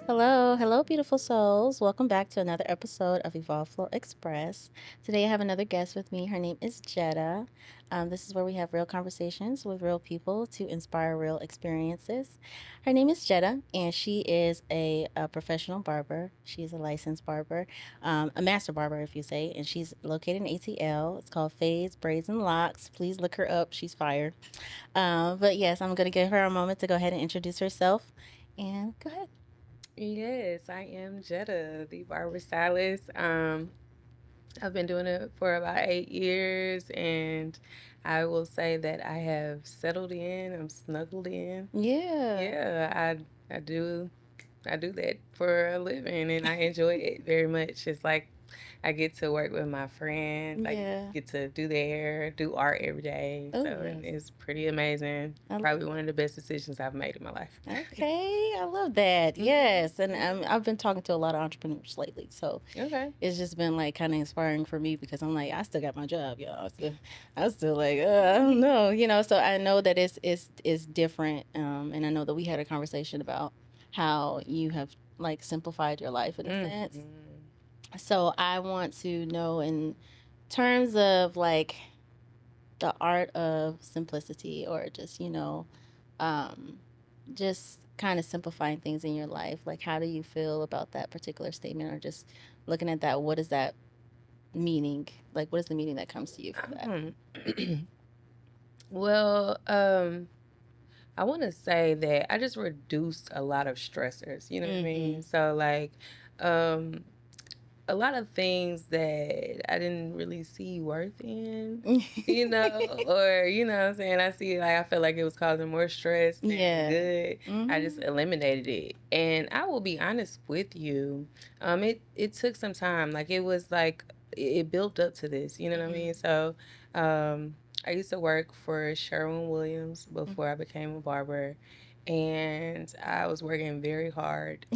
Hello, hello, beautiful souls. Welcome back to another episode of Evolve Flow Express. Today I have another guest with me. Her name is Jetta. This is where we have real conversations with real people to inspire real experiences. Her name is Jetta, and she is a professional barber. She's a licensed barber, a master barber, if you say, and she's located in ATL. It's called Fades, Braids, and Locs. Please look her up. She's fire. But yes, I'm going to give her a moment to go ahead and introduce herself. And go ahead. Yes, I am Jetta, the barber stylist. I've been doing it for about 8 years, and I will say that I have settled in. I'm snuggled in. Yeah. Yeah, I do that for a living, and I enjoy it very much. It's like I get to work with my friends. I Yeah. get to do their hair, do art every day. Oh, So yes. it's pretty amazing. I Probably one of the best decisions I've made in my life. Okay, I love that. Mhm. Yes, and I've been talking to a lot of entrepreneurs lately, so Okay. it's just been like kind of inspiring for me because I'm like, I still got my job, y'all. I still like, I don't know, So I know that it's different, and I know that we had a conversation about how you have like simplified your life in a sense. Mhm. So I want to know in terms of like the art of simplicity, or just um, just kind of simplifying things in your life. Like, how do you feel about that particular statement, or just looking at that? What is that meaning? Like, what is the meaning that comes to you for that? Um, well, I want to say that I just reduced a lot of stressors. You know what I Mm-hmm. mean? So, like, um, a lot of things that I didn't really see worth in, or what I'm saying, I feel like it was causing more stress than Yeah. good. I just Mm-hmm. eliminated it. And I will be honest with you, it took some time. Like it was like it built up to this, you know what I mean? Mm-hmm. So um I used to work for Sherwin-Williams before I became a barber, and I was working very hard.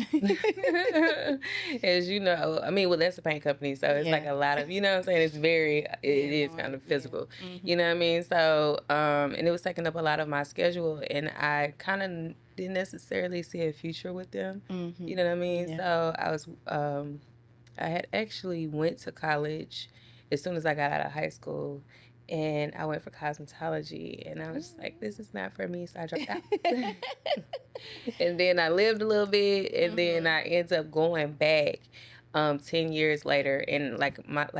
As you know, I mean, well, that's a paint company, so it's like Yeah. a lot of, you know what I'm saying? It is kind Hands-on. of Yeah. physical, you Mm-hmm. know what I mean? So, and it was taking up a lot of my schedule, and I kind of didn't necessarily see a future with them, Mm-hmm. you know what I mean? Yeah. So I had actually went to college as soon as I got out of high school, and I went for cosmetology, and I was just like, this is not for me, so I dropped out. And then I lived a little bit, and then Mm-hmm. I ended up going back 10 years later. And like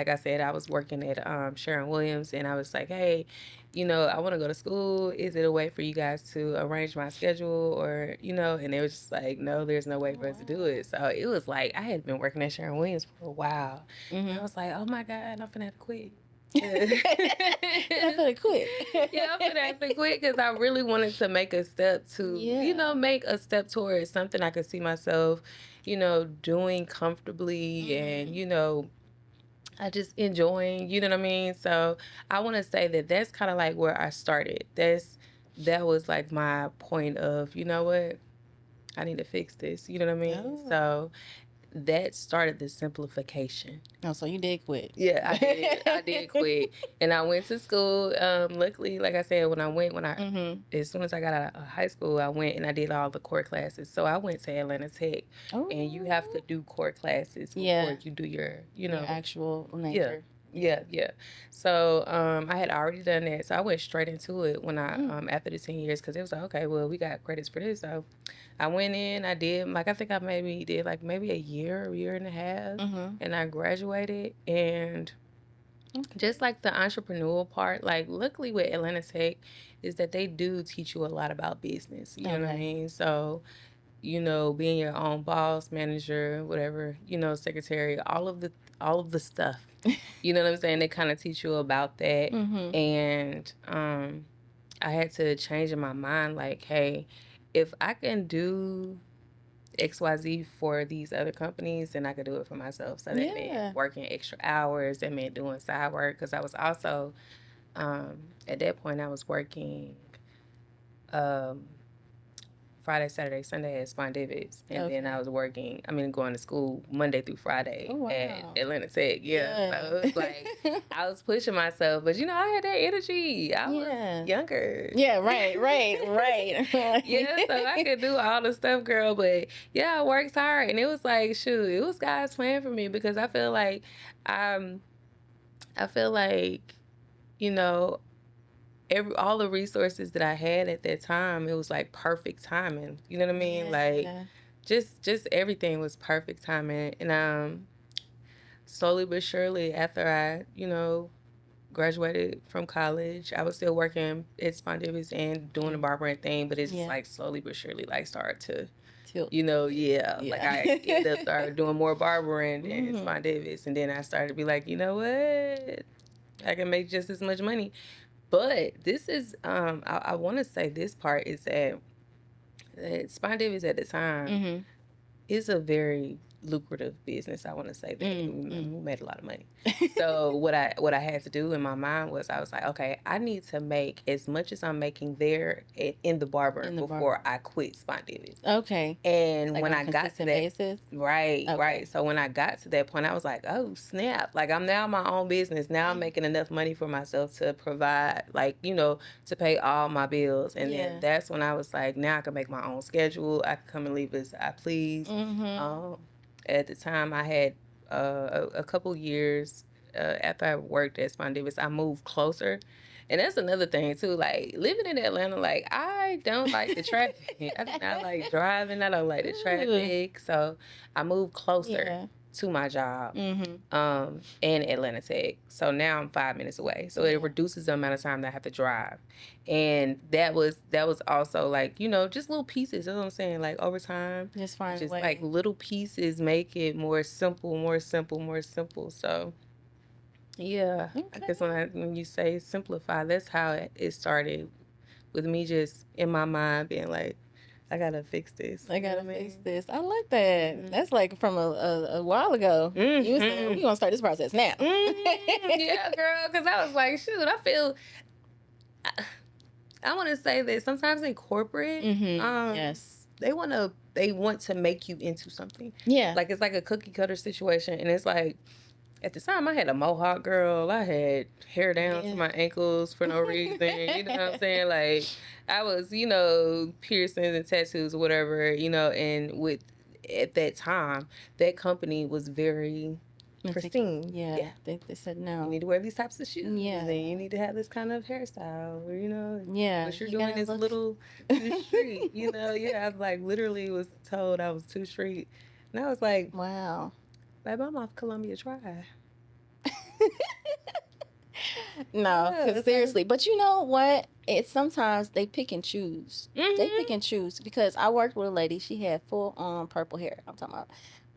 I said, I was working at Sharon Williams, and I was like, hey, I want to go to school. Is it a way for you guys to arrange my schedule? Or, and it was just like, no, there's no way Oh, for us to do wow. it. So it was like I had been working at Sharon Williams for a while. And I Mm-hmm. was like, oh my God, I'm finna have to quit. I feel like quit. Yeah, I'm gonna have to quit because I really wanted to make a step Yeah. make a step towards something I could see myself, doing comfortably, and, Mm-hmm. I just enjoying, you know what I mean? So I want to say that that's kind of like where I started. That was like my point of, you know what? I need to fix this. You know what I mean? Oh. So that started the simplification. Oh, so you did quit. Yeah, I did. I did quit, and I went to school. Luckily, like I said, Mm-hmm. as soon as I got out of high school, I went and I did all the core classes. So I went to Atlanta Tech, and you have to Oh. do core classes before Yeah. you do your, Your actual yeah. major. Yeah, Yeah. yeah. So I had already done that. So I went straight into it when I Mm. after the 10 years, because it was like, okay, well, we got credits for this. So I went in, I did like, I think I maybe did like maybe a year and a half, Mm-hmm. and I graduated. And Okay. just like the entrepreneurial part, like luckily with Atlanta Tech is that they do teach you a lot about business. You know what I Okay. mean? So, being your own boss, manager, whatever, secretary, all of the stuff. You know what I'm saying? They kind of teach you about that. Mm-hmm. And I had to change in my mind, like, hey, if I can do XYZ for these other companies, then I could do it for myself. So that meant Yeah. working extra hours, that meant doing side work, because I was also, at that point, I was working um, Friday, Saturday, Sunday at Spondivis, and then I was going to school Monday through Friday at Atlanta Tech. So it was like I was pushing myself, but I had that energy. I was younger. Right. So I could do all the stuff, girl. But I worked hard, and it was like, shoot, it was God's plan for me, because I feel like, all the resources that I had at that time, it was like perfect timing. You know what I mean? Like, just everything was perfect timing. And slowly but surely, after I, graduated from college, I was still working at Spondivis and doing the barbering thing, but it's just like slowly but surely, like, started to like I ended up started doing more barbering than Spondivis, and then I started to be like, you know what, I can make just as much money. But this is I want to say this part is that Spondivis at the time is a very lucrative business. I want to say that we made a lot of money. So what I had to do in my mind was, I was like, okay, I need to make as much as I'm making there in the barber before I quit Spondivis. Okay. And like when I got to that basis? Right. So when I got to that point, I was like, oh snap! Like, I'm now my own business. Now I'm making enough money for myself to provide, like, to pay all my bills. And then that's when I was like, now I can make my own schedule. I can come and leave as I please. At the time, I had a couple years after I worked at Spondivis, I moved closer. And that's another thing, too. Like, living in Atlanta, like, I don't like the traffic. I do not like driving. I don't like the traffic. So I moved closer to my job in Atlanta Tech. So now I'm 5 minutes away. So it reduces the amount of time that I have to drive. And that was also, like, just little pieces. That's what I'm saying. Like, over time, just find just a way. Like little pieces make it more simple. So yeah, I guess when you say simplify, that's how it started, with me just in my mind being like, I gotta fix this. I gotta fix this. I like that. That's like from a while ago. You said, we gonna start this process now. Yeah, girl, because I was like, shoot, I feel, I want to say that sometimes in corporate, they want to make you into something. Yeah. Like, it's like a cookie cutter situation, and it's like, at the time, I had a mohawk, girl. I had hair down to my ankles for no reason. You know what I'm saying? Like, I was, piercings and tattoos or whatever, and at that time, that company was very pristine. Yeah. They said no. You need to wear these types of shoes. Yeah. And you need to have this kind of hairstyle. Or, what you're doing is a little too street. I like literally was told I was too street. And I was like, wow. Babe, I'm off Columbia Drive. No, because seriously. But you know what? It's sometimes they pick and choose. They pick and choose. Because I worked with a lady. She had full on purple hair. I'm talking about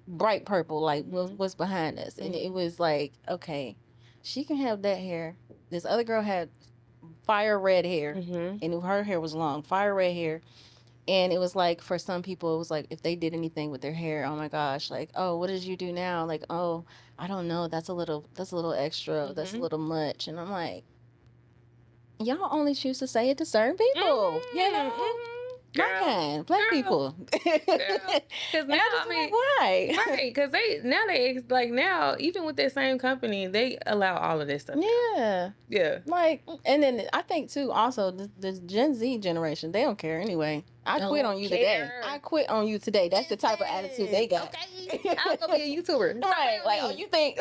bright purple, like what's behind us. And it was like, okay, she can have that hair. This other girl had fire red hair. And her hair was long. Fire red hair. And it was like, for some people, it was like, if they did anything with their hair, oh my gosh, like, oh, what did you do now? Like, oh, I don't know. That's a little extra. That's a little much. And I'm like, y'all only choose to say it to certain people. You know? My kind, black people. Because now, I mean, like, why? Right, because now, even with that same company, they allow all of this stuff. Yeah. Like, and then I think, too, also, the Gen Z generation, they don't care anyway. I quit on you today. I quit on you today. That's the type of attitude they got. Okay, I'm gonna be a YouTuber. Right, like, oh, you think,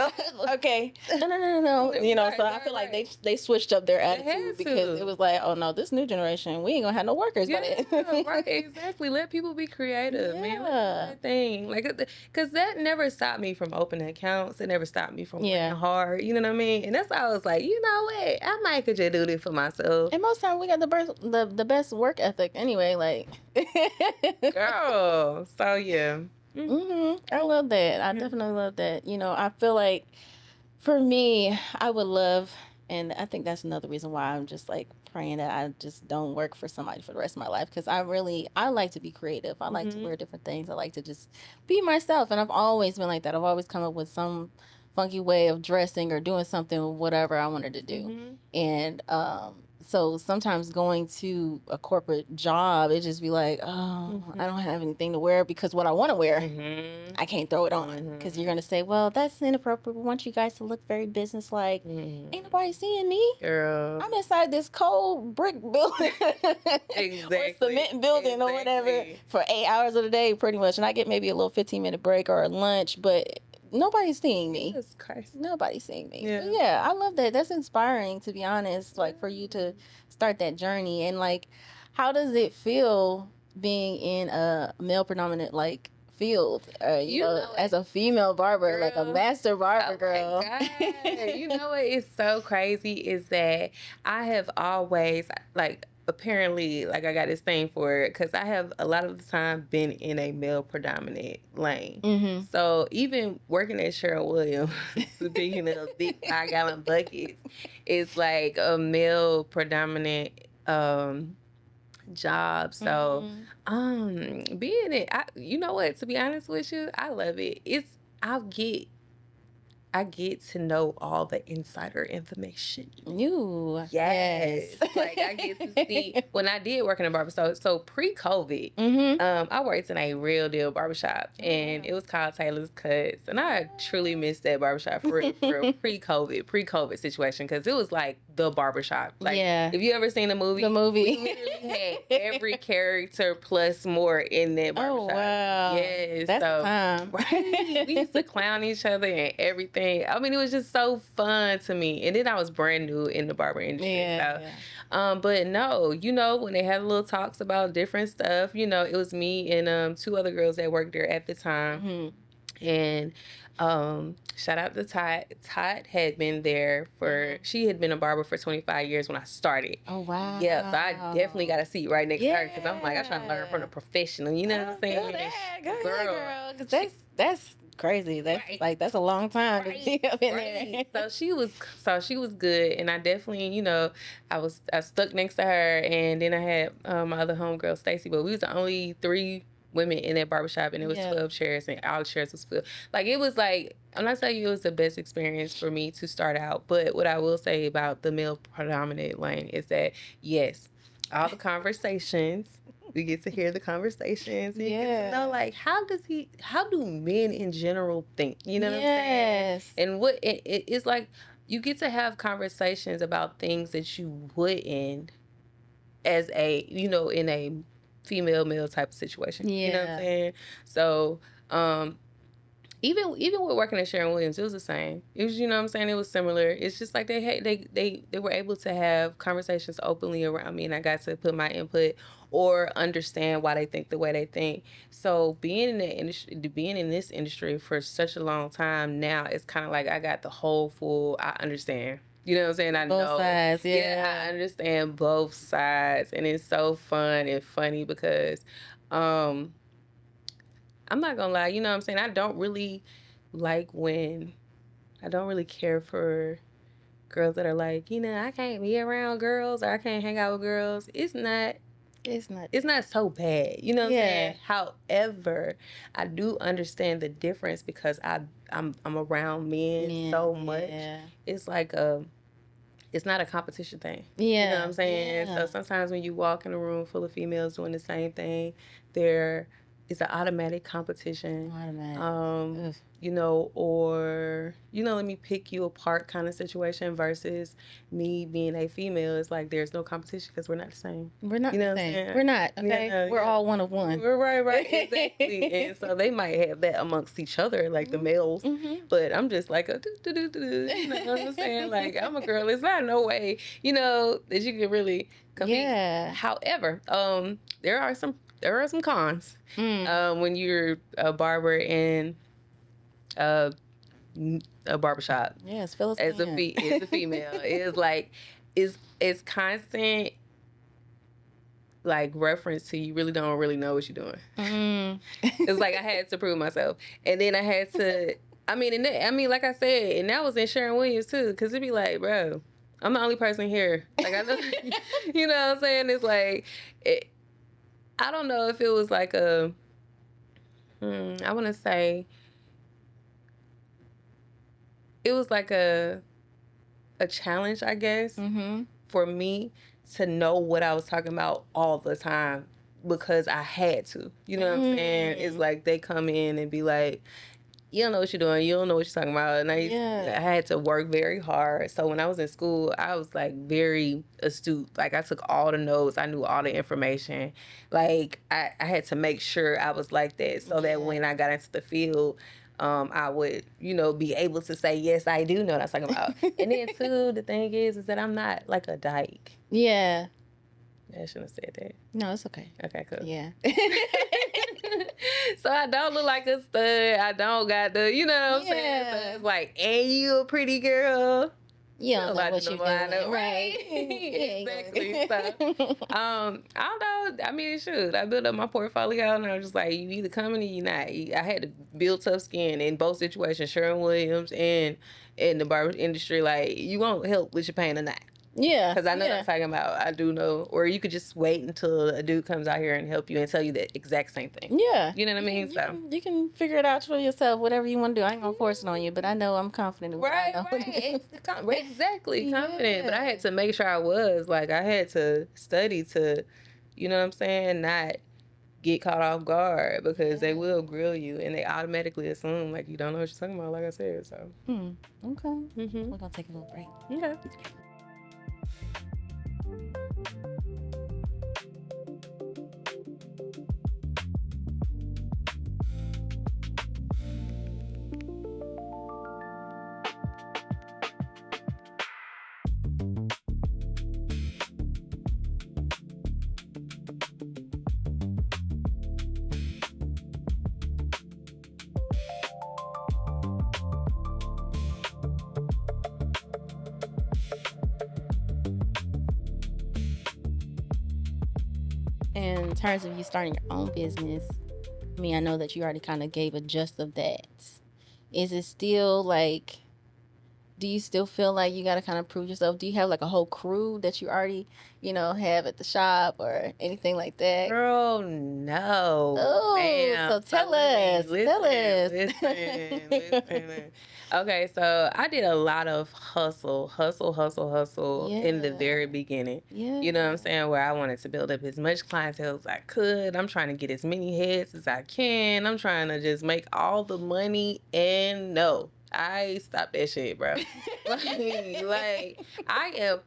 okay. No. So I feel like they switched up their attitude because it was like, oh, no, this new generation, we ain't gonna have no workers. Right, exactly. Let people be creative, man. That thing. Like, because that never stopped me from opening accounts. It never stopped me from working hard. You know what I mean? And that's why I was like, you know what? I might could just do this for myself. And most time we got the best work ethic anyway, like. Girl. So, yeah. I love that. I definitely love that. I feel like, for me, I would love, and I think that's another reason why I'm just like praying that I just don't work for somebody for the rest of my life, because I like to be creative. I like to wear different things. I like to just be myself, and I've always been like that. I've always come up with some funky way of dressing or doing something, whatever I wanted to do. And So sometimes going to a corporate job, it just be like, oh, I don't have anything to wear because what I want to wear, I can't throw it on because you're gonna say, well, that's inappropriate. We want you guys to look very businesslike. Ain't nobody seeing me, girl. I'm inside this cold brick building or cement building or whatever for 8 hours of the day, pretty much, and I get maybe a little 15-minute break or a lunch, but nobody's seeing me. That's crazy. Nobody's seeing me. Yeah. But yeah, I love that. That's inspiring, to be honest, like for you to start that journey. And like, how does it feel being in a male predominant like field, you know, as a female barber, girl. Like a master barber, girl. My God. You know what is so crazy is that I have always, like, apparently, like, I got this thing for it because I have a lot of the time been in a male predominant lane. So even working at Sherwin-Williams, being in a big 5-gallon buckets, is like a male predominant job. So being it, you know what, to be honest with you, I love it. I get to know all the insider information. Yes. Like, I get to see, when I did work in a barber, so pre-COVID, I worked in a real deal barbershop, and it was called Taylor's Cuts, and I truly missed that barbershop for real, pre-COVID situation, because it was like the barbershop. Like, if you ever seen the movie, we literally had every character plus more in that barbershop. Oh, wow. Yes. That's so, the time. Right. We used to clown each other and everything. I mean, it was just so fun to me. And then I was brand new in the barber industry. But no, you know, when they had little talks about different stuff, you know, it was me and 2 other girls that worked there at the time. And shout out to Todd. Todd had been there she had been a barber for 25 years when I started. Oh, wow. Yeah, so I definitely got a seat right next to her, because I'm like, I'm trying to learn from the professional, you know what I'm saying? Go ahead, girl. Because that's crazy. That's like, that's a long time to be up in there. So she was good, and I definitely, you know, I stuck next to her, and then I had my other homegirl Stacy, but we was the only 3 women in that barbershop, and it was 12 chairs, and all the chairs was filled. Like, it was like, I'm not telling you it was the best experience for me to start out, but what I will say about the male predominant lane is that, yes, all the conversations, we get to hear the conversations. You get to know, like, how do men in general think? You know what I'm saying? And what it's like, you get to have conversations about things that you wouldn't as a, you know, in a female male type of situation. You know what I'm saying? So even with working at Sherwin-Williams, it was the same. It was, you know what I'm saying, it was similar. It's just like they were able to have conversations openly around me, and I got to put my input or understand why they think the way they think. So being in the industry, being in this industry for such a long time now, it's kind of like I got the whole full, I understand. You know what I'm saying? I both know. Sides, I understand both sides, and it's so fun and funny because I'm not gonna lie, you know what I'm saying? I don't really care for girls that are like, you know, I can't be around girls, or I can't hang out with girls. It's not so bad. You know what I'm saying? However, I do understand the difference because I'm around men so much. It's like it's not a competition thing. You know what I'm saying? So sometimes when you walk in a room full of females doing the same thing, there is an automatic competition. You know, or, you know, let me pick you apart kind of situation, versus me being a female. It's like there's no competition because we're not the same. We're not the same. We're not, okay? We're all one of one. We're right, exactly. And so they might have that amongst each other, like the males. But I'm just like, you know what I'm saying? Like, I'm a girl. It's not no way, you know, that you can really compete. However, there are some cons when you're a barber in a barbershop. As a female. It's like, it's constant, like, reference to, you really don't really know what you're doing. It's like I had to prove myself, and then I had to. I mean, like I said, and that was in Sherwin-Williams too, because it'd be like, bro, I'm the only person here. Like, I know, you know what I'm saying? It's like, I don't know if it was like I want to say, it was like a challenge, I guess, for me to know what I was talking about all the time because I had to. You know what I'm saying? It's like they come in and be like, you don't know what you're doing. You don't know what you're talking about. And I had to work very hard. So when I was in school, I was like very astute. Like I took all the notes. I knew all the information. Like I had to make sure I was like that so that when I got into the field, I would, be able to say, yes, I do know what I'm talking about. And then too, the thing is that I'm not like a dyke. Yeah. I shouldn't have said that. No, it's okay. Okay, cool. Yeah. So I don't look like a stud. I don't got the, you know what I'm saying? So it's like, and you a pretty girl. You don't know what you're doing, right? Exactly. So, I don't know. I mean, shoot, I built up my portfolio, and I was just like, you either coming or you not. I had to build tough skin in both situations, Sherwin-Williams and in the barber industry. Like, you won't help with your pain or not. Yeah. Because I know what I'm talking about. I do know. Or you could just wait until a dude comes out here and help you and tell you the exact same thing. Yeah. You know what I mean? You can figure it out for yourself, whatever you want to do. I ain't going to force it on you, but I know I'm confident in what I know. Exactly. Confident. But I had to make sure I was. Like, I had to study to, you know what I'm saying, not get caught off guard because they will grill you and they automatically assume, like, you don't know what you're talking about, like I said. So. Okay. We're going to take a little break. Okay. In terms of you starting your own business, I mean, I know that you already kind of gave a gist of that. Is it still like, do you still feel like you got to kind of prove yourself? Do you have like a whole crew that you already, have at the shop or anything like that? Girl, no. Oh, ma'am. so tell us. Listen. Okay, so I did a lot of hustle in the very beginning. Yeah. You know what I'm saying? Where I wanted to build up as much clientele as I could. I'm trying to get as many heads as I can. I'm trying to just make all the money, and no, I stopped that shit, bro. like I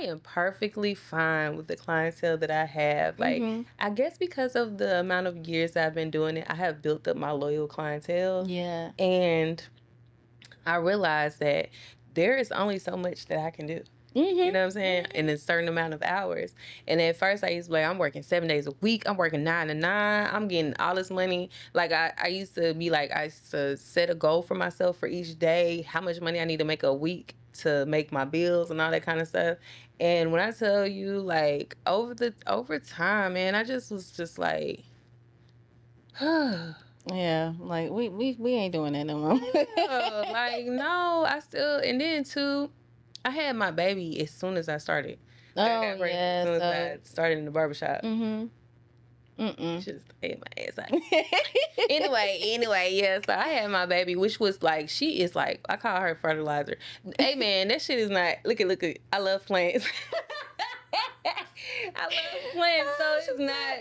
am perfectly fine with the clientele that I have. Like, I guess because of the amount of years I've been doing it, I have built up my loyal clientele. Yeah. And I realized that there is only so much that I can do. You know what I'm saying? In a certain amount of hours. And at first I used to be like, I'm working 7 days a week. I'm working 9 to 9. I'm getting all this money. Like I used to be like, I used to set a goal for myself for each day, how much money I need to make a week to make my bills and all that kind of stuff. And when I tell you, like, over time, man, I just was just like, yeah, like we ain't doing that no more. like, no, and then too, I had my baby as soon as I started. As soon as I started in the barbershop. Just ate my ass out. Anyway, yeah. So I had my baby, which was like, she is like, I call her fertilizer. Hey man, that shit is not. Look at. I love plants. I love plants, so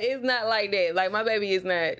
it's not like that. Like my baby is not.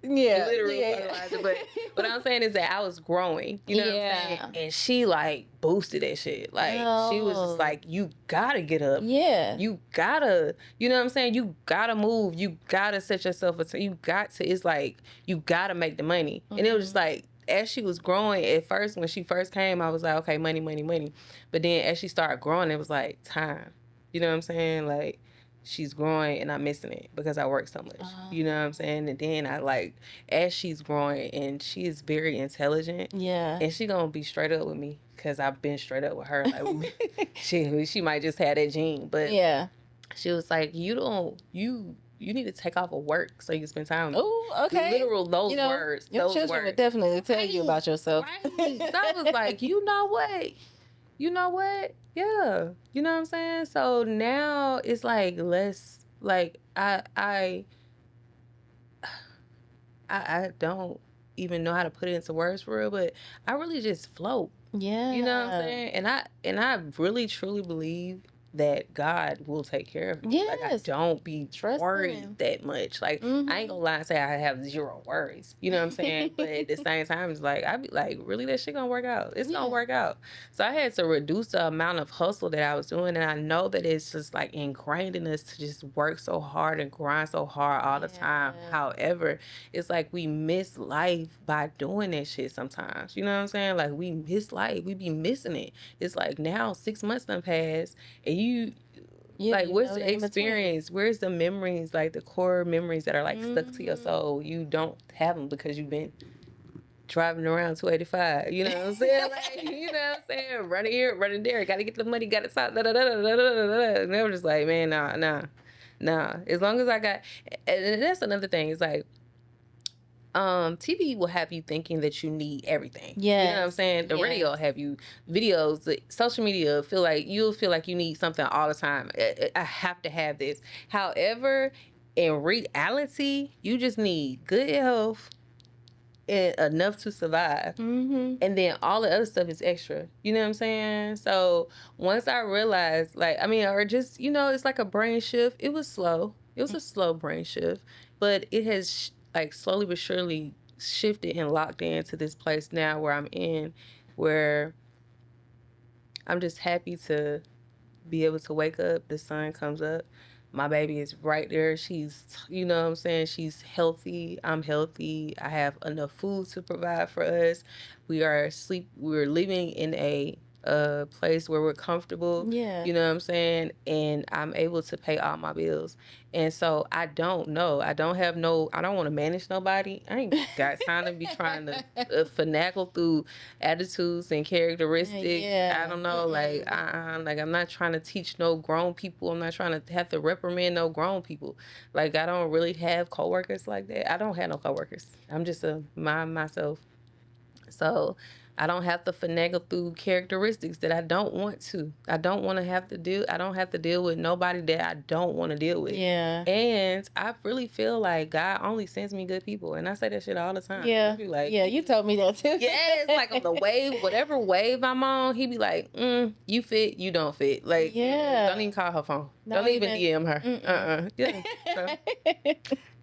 Literal fertilizer, but what I'm saying is that I was growing, you know what I'm saying? And she like boosted that shit. Like she was just like, you gotta get up. Yeah. You gotta, you know what I'm saying? You gotta move. You gotta set yourself up. You got to, it's like, you gotta make the money. And it was just like, as she was growing, at first, when she first came, I was like, okay, money. But then as she started growing, it was like, time. You know what I'm saying? Like, she's growing and I'm missing it because I work so much. You know what I'm saying? And then I like, as she's growing and she is very intelligent. Yeah. And she gonna be straight up with me because I've been straight up with her. Like, she might just have that gene. But yeah, she was like, you need to take off of work so you can spend time with me. Oh, okay. Literal, those words. Your those children words. would definitely tell you about yourself. Right. So I was like, you know what? Yeah. You know what I'm saying? So now it's like less, like I don't even know how to put it into words for real, but I really just float. Yeah. You know what I'm saying? And I really truly believe that God will take care of me. Like, I don't be worried that much. Like, I ain't gonna lie and say I have zero worries. You know what I'm saying? But at the same time, it's like, I be like, really, that shit gonna work out? It's gonna work out. So I had to reduce the amount of hustle that I was doing. And I know that it's just like ingrained in us to just work so hard and grind so hard all the time. However, it's like we miss life by doing that shit sometimes. You know what I'm saying? Like, we miss life. We be missing it. It's like now 6 months done passed and like, what's the experience? Where's the memories, like the core memories that are like stuck to your soul? You don't have them because you've been driving around 285. You know what I'm saying? Like, you know what I'm saying? Running here, running there. Got to get the money. Got to stop. And they were just like, man, nah. As long as I got, and that's another thing. It's like, TV will have you thinking that you need everything. You know what I'm saying? The radio will have you videos, the social media you'll feel like you need something all the time. I have to have this. However, in reality, you just need good health and enough to survive. And then all the other stuff is extra. You know what I'm saying? So once I realized, like, I mean, or just, you know, it's like a brain shift. It was slow. It was a slow brain shift, but it has like slowly but surely shifted and locked into this place now where I'm in, where I'm just happy to be able to wake up, the sun comes up, my baby is right there, she's, you know what I'm saying, she's healthy, I'm healthy, I have enough food to provide for us, we're living in a place where we're comfortable, you know what I'm saying, and I'm able to pay all my bills. And so I don't want to manage nobody. I ain't got time to be trying to finagle through attitudes and characteristics. I don't know, like I'm not trying to teach no grown people. I'm not trying to have to reprimand no grown people. Like, I don't really have coworkers like that. I don't have no coworkers. I'm just a myself. So I don't have to finagle through characteristics that I don't want to. I don't have to deal with nobody that I don't want to deal with. And I really feel like God only sends me good people. And I say that shit all the time. Be like, you told me that too. It's like on the wave, whatever wave I'm on, he be like, you fit, you don't fit. Like, don't even call her phone. Don't even DM her. So,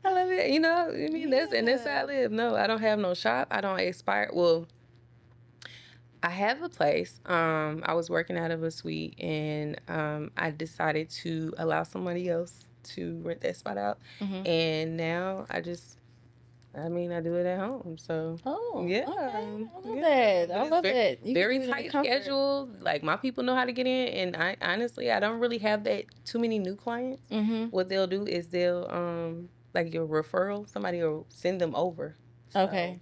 I love it. You know, I mean, that's how I live. No, I don't have no shop. I don't aspire. Well, I have a place. I was working out of a suite, and I decided to allow somebody else to rent that spot out. And now I do it at home. So okay. I love that. Very tight schedule. Like, my people know how to get in, and I honestly, I don't really have that too many new clients. What they'll do is they'll like your referral, somebody will send them over. So, okay.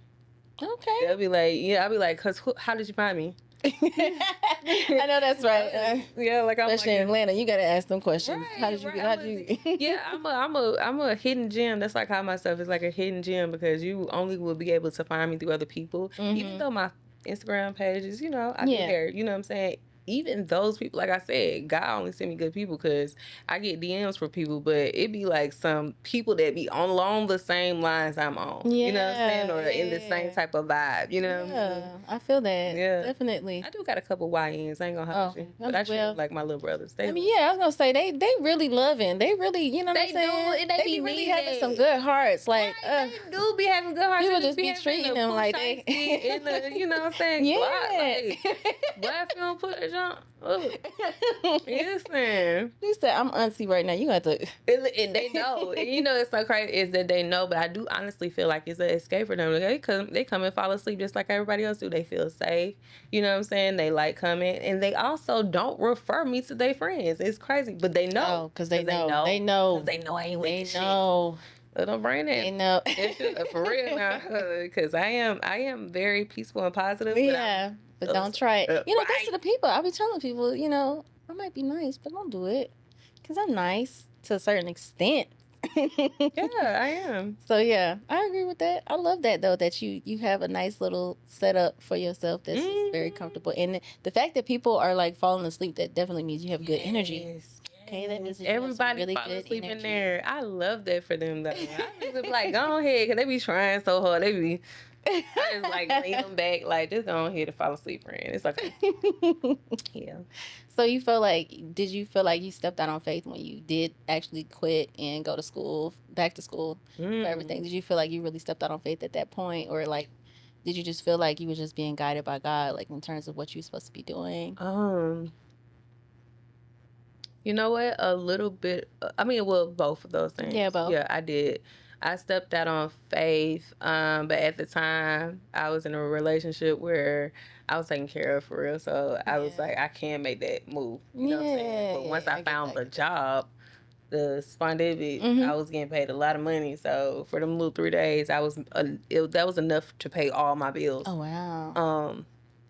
They'll be like, I'll be like, how did you find me? I know that's right. Like, I'm especially in Atlanta, you gotta ask them questions. How did you? I'm a hidden gem. That's like how myself is like a hidden gem, because you only will be able to find me through other people. Even though my Instagram pages, you know, I do hair. You know what I'm saying? Even those people, like I said, God only send me good people, because I get DMs for people, but it be like some people that be along the same lines I'm on. You know what I'm saying? Or in the same type of vibe. You know what I mean? I feel that. Definitely. I do got a couple YNs. I ain't gonna hold you. But I treat like my little brothers. I was gonna say they really loving. They really, you know what I'm saying? They be really having some good hearts. Like, they do be having good hearts. People just be treating them like they in the, you know what I'm saying? Like, why if you don't put a jump? Listen. You said I'm auntie right now. You have to. And they know. And you know, it's so crazy is that they know, but I do honestly feel like it's an escape for them. They come and fall asleep just like everybody else do. They feel safe. You know what I'm saying? They like coming, and they also don't refer me to their friends. It's crazy, but they know because they know. They know. They know I ain't with shit. They know. So don't bring it. They know. For real now, because I am very peaceful and positive. But don't try it. You know, that's to the people. I be telling people, you know, I might be nice, but don't do it. Because I'm nice to a certain extent. I am. So, I agree with that. I love that, though, that you have a nice little setup for yourself that's very comfortable. And the fact that people are, like, falling asleep, that definitely means you have good energy. Okay, that means everybody really fall asleep in there. I love that for them, though. I just be like, go ahead, because they be trying so hard. They be I just like lean them back, like just go on here to fall asleep, friend. It's okay. Yeah. So did you feel like you stepped out on faith when you did actually quit and go to school, back to school for everything? Did you feel like you really stepped out on faith at that point, or like, did you just feel like you were just being guided by God, like in terms of what you're supposed to be doing? You know what? A little bit. I mean, well, both of those things. Yeah, both. Yeah, I did. I stepped out on faith, but at the time, I was in a relationship where I was taken care of for real. So I was like, I can't make that move. You know what I'm saying? But once I found the job, the spondivic, I was getting paid a lot of money. So for them little 3 days, that was enough to pay all my bills. Oh wow.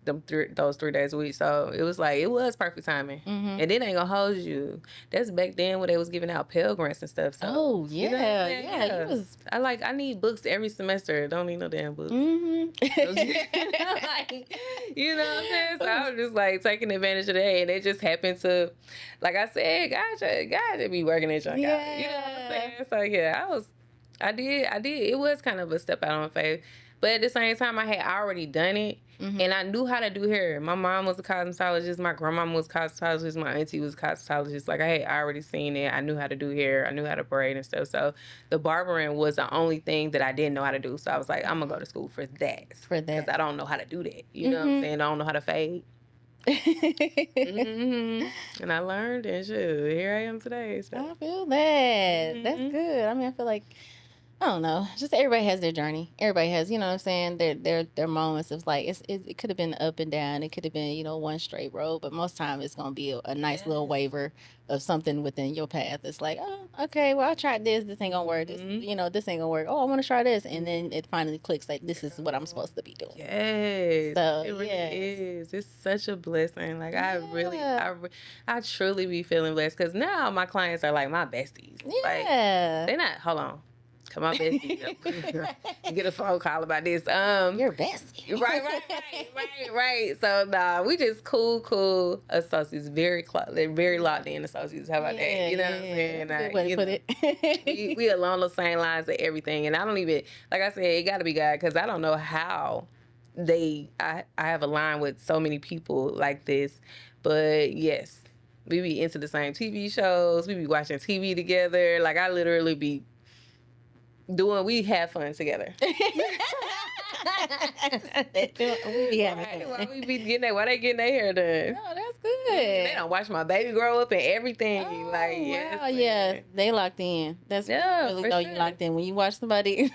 Those 3 days a week. So it was like, it was perfect timing. And then ain't gonna hold you. That's back then when they was giving out Pell Grants and stuff. So, oh yeah, you know what I'm saying? yeah. I need books every semester. Don't need no damn books. Like, you know what I'm saying? So I was just like taking advantage of that, and it just happened to, like I said, God should be working at your job. You know what I'm saying? So yeah, I did. It was kind of a step out on faith. But at the same time, I had already done it, and I knew how to do hair. My mom was a cosmetologist. My grandma was a cosmetologist. My auntie was a cosmetologist. Like, I had already seen it. I knew how to do hair. I knew how to braid and stuff. So the barbering was the only thing that I didn't know how to do. So I was like, I'm going to go to school for that. Because I don't know how to do that. You know what I'm saying? I don't know how to fade. And I learned, and shit, here I am today. So. I feel that. That's good. I mean, I feel like, I don't know. Just everybody has their journey. Everybody has, you know what I'm saying, their moments of like, it could have been up and down. It could have been, one straight road, but most time it's going to be a nice little waver of something within your path. It's like, oh, okay, well, I tried this. This ain't going to work. This, this ain't going to work. Oh, I want to try this. And then it finally clicks like, this is what I'm supposed to be doing. Yes. So, it really is. It's such a blessing. Like, I truly be feeling blessed because now my clients are like my besties. Yeah. Like, they're not, hold on. Come on, bestie. Get a phone call about this. You're bestie. Right. So nah, we just cool associates. Very locked in associates. How about that? You know what I'm saying? Good way to put it. we along the same lines of everything, and I don't even, like I said, it got to be God, because I don't know how I have aligned with so many people like this, but yes, we be into the same TV shows. We be watching TV together. Like, I literally be we have fun together. Why we be getting that? Why they getting their hair done? No, that's good. They don't watch my baby grow up and everything. Oh, like, yes, wow, yeah, they locked in. That's really know you locked in when you watch somebody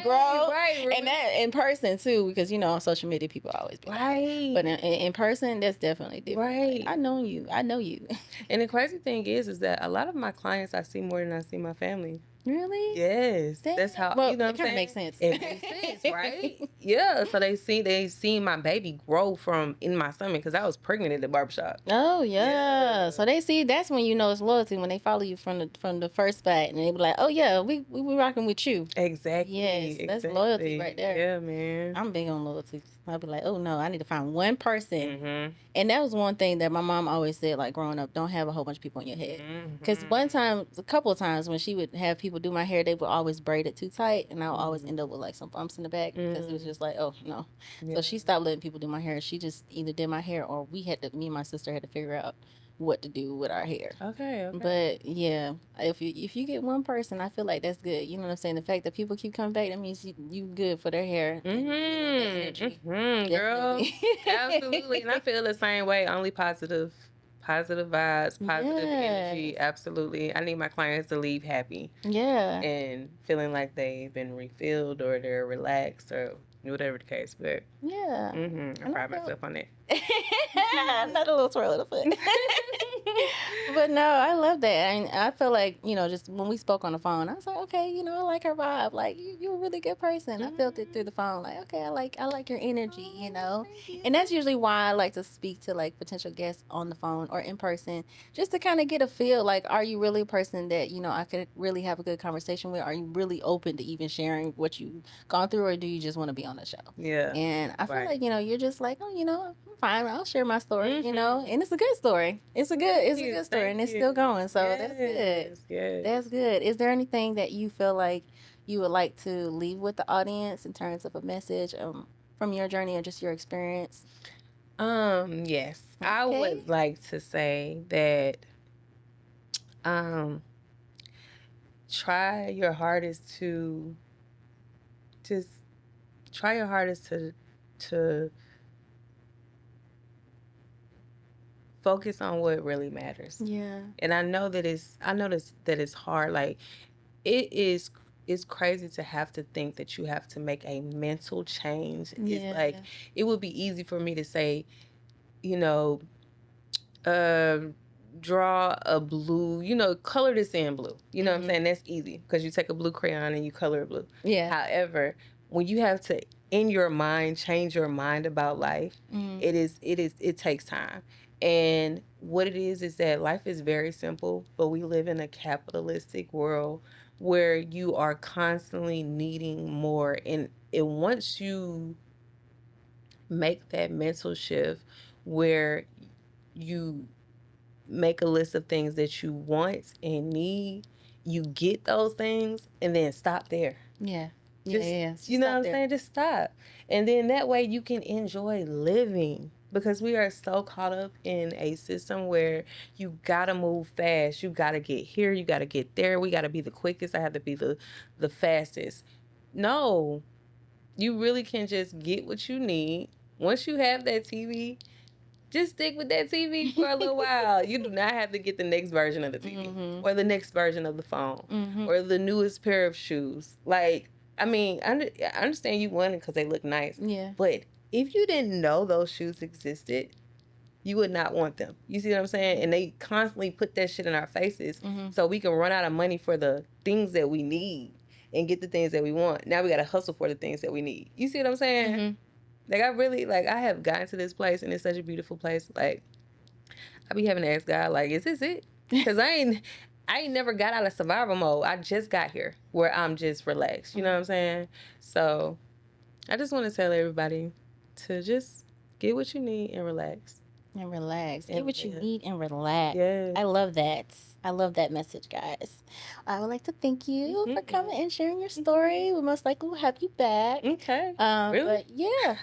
grow, and that in person too, because on social media people always be right, but in person that's definitely different. Right, I know you. And the crazy thing is that a lot of my clients I see more than I see my family. Really? Yes. That's how, well, you know what I'm saying? It makes sense. It makes sense, right? Yeah. So they seen my baby grow from in my stomach, because I was pregnant at the barbershop. Oh, yeah. So they see, that's when it's loyalty, when they follow you from the first spot, and they be like, oh, yeah, we rocking with you. Exactly. Yes, that's loyalty right there. Yeah, man. I'm big on loyalty. I'll be like, oh, no, I need to find one person. And that was one thing that my mom always said, like, growing up, don't have a whole bunch of people in your head. Because a couple of times when she would have people do my hair, they would always braid it too tight, and I would always end up with like some bumps in the back, because it was just like, oh, no. Yeah. So she stopped letting people do my hair. She just either did my hair, or me and my sister had to figure out what to do with our hair. Okay. But yeah, if you get one person, I feel like that's good. You know what I'm saying? The fact that people keep coming back, that means you good for their hair. Girl, absolutely. And I feel the same way. Only positive vibes, positive energy. Absolutely. I need my clients to leave happy. Yeah. And feeling like they've been refilled, or they're relaxed, or whatever the case. But yeah, I pride myself on that. Not a little twirl of the foot. But no, I love that. And I feel like, just when we spoke on the phone, I was like, okay, I like her vibe. Like, you're a really good person. I felt it through the phone. Like, okay, I like your energy, And that's usually why I like to speak to like potential guests on the phone or in person, just to kind of get a feel. Like, are you really a person that, I could really have a good conversation with? Are you really open to even sharing what you've gone through, or do you just want to be on the show? Yeah. And I feel like, you're just like, oh, I'm fine. I'll share my story, and it's a good story. It's a good story, and it's still going. So that's good. That's good. Is there anything that you feel like, you would like to leave with the audience in terms of a message from your journey or just your experience? Yes. I would like to say that try your hardest to just try your hardest to focus on what really matters. Yeah. And I know that it's hard. Like it's crazy to have to think that you have to make a mental change. Yeah. It's like it would be easy for me to say, draw a blue, color this in blue. You know what I'm saying? That's easy because you take a blue crayon and you color it blue. Yeah. However, when you have to in your mind change your mind about life, it takes time. And what it is that life is very simple, but we live in a capitalistic world where you are constantly needing more. And once you make that mental shift where you make a list of things that you want and need, you get those things and then stop there. Yeah. Just you know what I'm saying? Just stop. And then that way you can enjoy living. Because we are so caught up in a system where you gotta move fast. You gotta get here. You gotta get there. We gotta be the quickest. I have to be the fastest. No. You really can just get what you need. Once you have that TV, just stick with that TV for a little while. You do not have to get the next version of the TV or the next version of the phone or the newest pair of shoes. Like, I mean, I understand you want it because they look nice. Yeah. But if you didn't know those shoes existed, you would not want them. You see what I'm saying? And they constantly put that shit in our faces so we can run out of money for the things that we need and get the things that we want. Now we got to hustle for the things that we need. You see what I'm saying? Like, I have gotten to this place, and it's such a beautiful place. Like, I be having to ask God, like, is this it? Because I ain't never got out of survival mode. I just got here where I'm just relaxed. You know what I'm saying? So, I just want to tell everybody to just get what you need and relax. And relax. Get what you need and relax. Yes. I love that. I love that message, guys. I would like to thank you for coming and sharing your story. We most likely will have you back. Okay. Really? But yeah.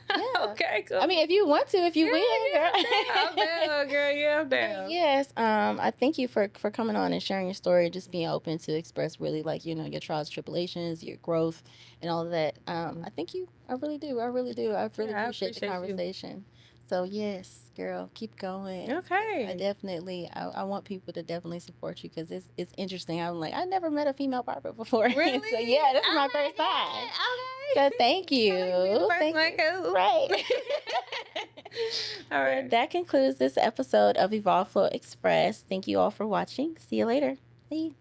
Okay, cool. I mean, if you want to, if you will, girl. I'm down, girl. Yeah, I'm down. Yes. I thank you for coming on and sharing your story, just being open to express really like, your trials, tribulations, your growth, and all of that. I thank you. I really do. I really appreciate the conversation. You. So yes, girl, keep going. Okay. I definitely, I want people to definitely support you because it's interesting. I'm like, I never met a female barber before. Really? So yeah, this is my first time. Okay. So thank you. Thank you. Right. All right. That concludes this episode of Evolve Flow Express. Thank you all for watching. See you later. Bye.